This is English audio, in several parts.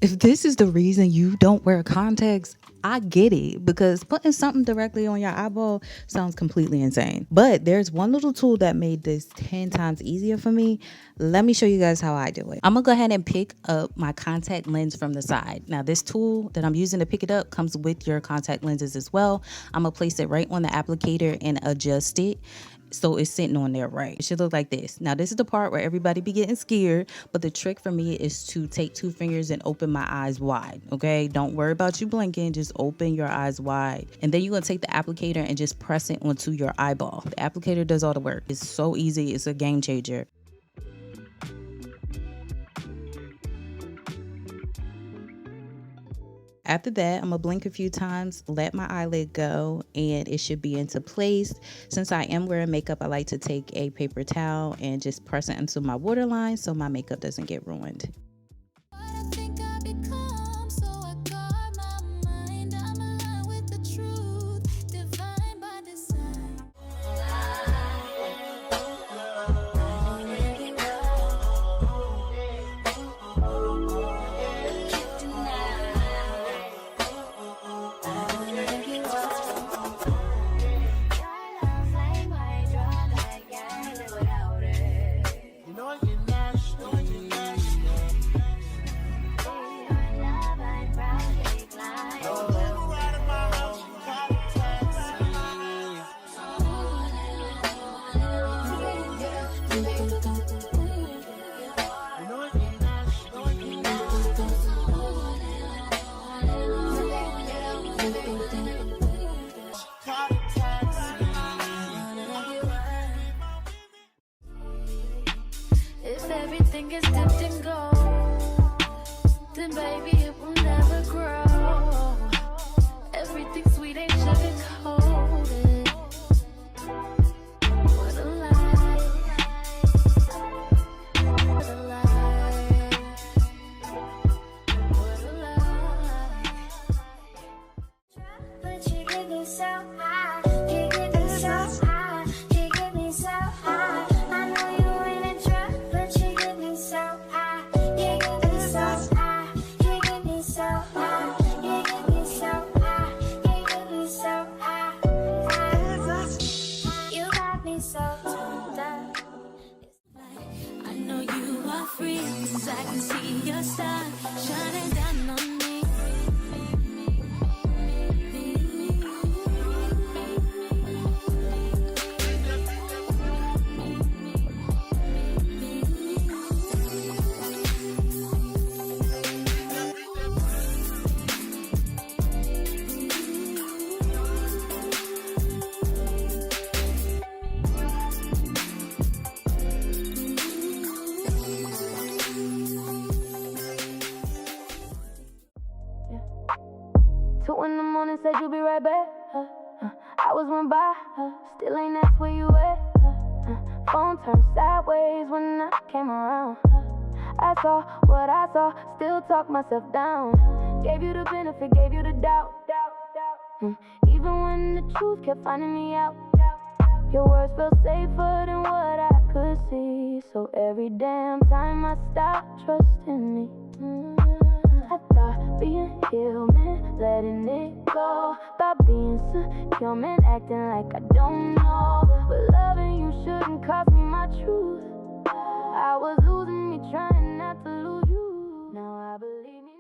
If this is the reason you don't wear contacts, I get it, because putting something directly on your eyeball sounds completely insane. But there's one little tool that made this 10 times easier for me. Let me show you guys how I do it. I'm gonna go ahead and pick up my contact lens from the side. Now, this tool that I'm using to pick it up comes with your contact lenses as well. I'm gonna place it right on the applicator and adjust it so it's sitting on there right. It should look like this. Now, this is the part where everybody be getting scared, but the trick for me is to take 2 fingers and open my eyes wide, okay? Don't worry about you blinking, just open your eyes wide. And then you're gonna take the applicator and just press it onto your eyeball. The applicator does all the work. It's so easy, it's a game changer. After that, I'm gonna blink a few times, let my eyelid go, and it should be into place. Since I am wearing makeup, I like to take a paper towel and just press it into my waterline so my makeup doesn't get ruined. If everything is dipped in gold, then baby it will never grow. Everything sweet ain't sugar coated. What a lie. What a lie. What a lie. But you get me so high. You get me so high. You get me so high. I know you ain't a drug, but you get me so high. You get me so high. You get me so high. You get me so high. You get me so high. You got me so turned up. I know you are free, 'cause I can see your star shining down on me. Two in the morning, said you'll be right back. Hours went by, still ain't asked where you at. Phone turned sideways when I came around. I saw what I saw, still talk myself down. Gave you the benefit, gave you the doubt. Even when the truth kept finding me out. Your words felt safer than what I could see. So every damn time I stopped trusting me. I thought being healed meant letting it go. Thought being secure meant acting like I don't know. But loving you shouldn't cost me my truth. I was losing me trying not to lose you. Now I believe me.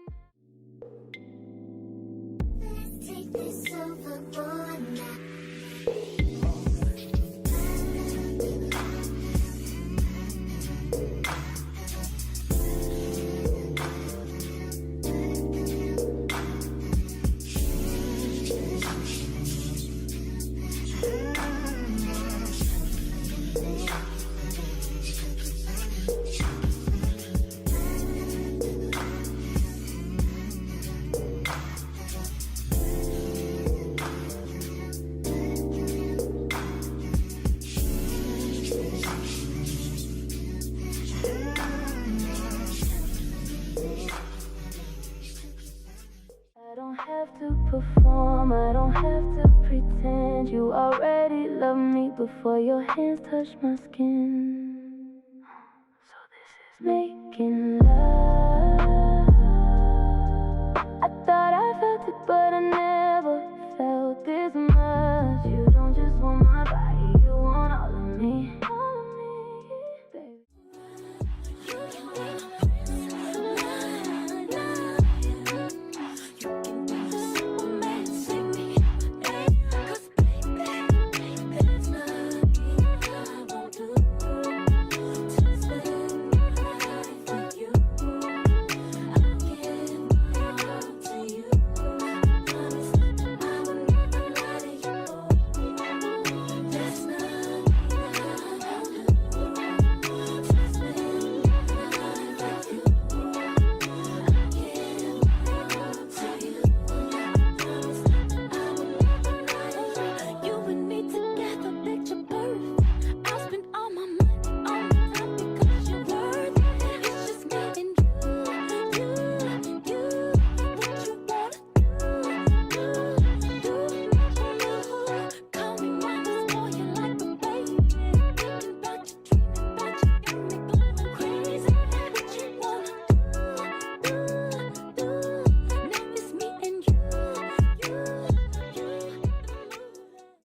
Let's take this overboard now. I don't have to perform, I don't have to pretend. You already love me before your hands touch my skin. So this is making love.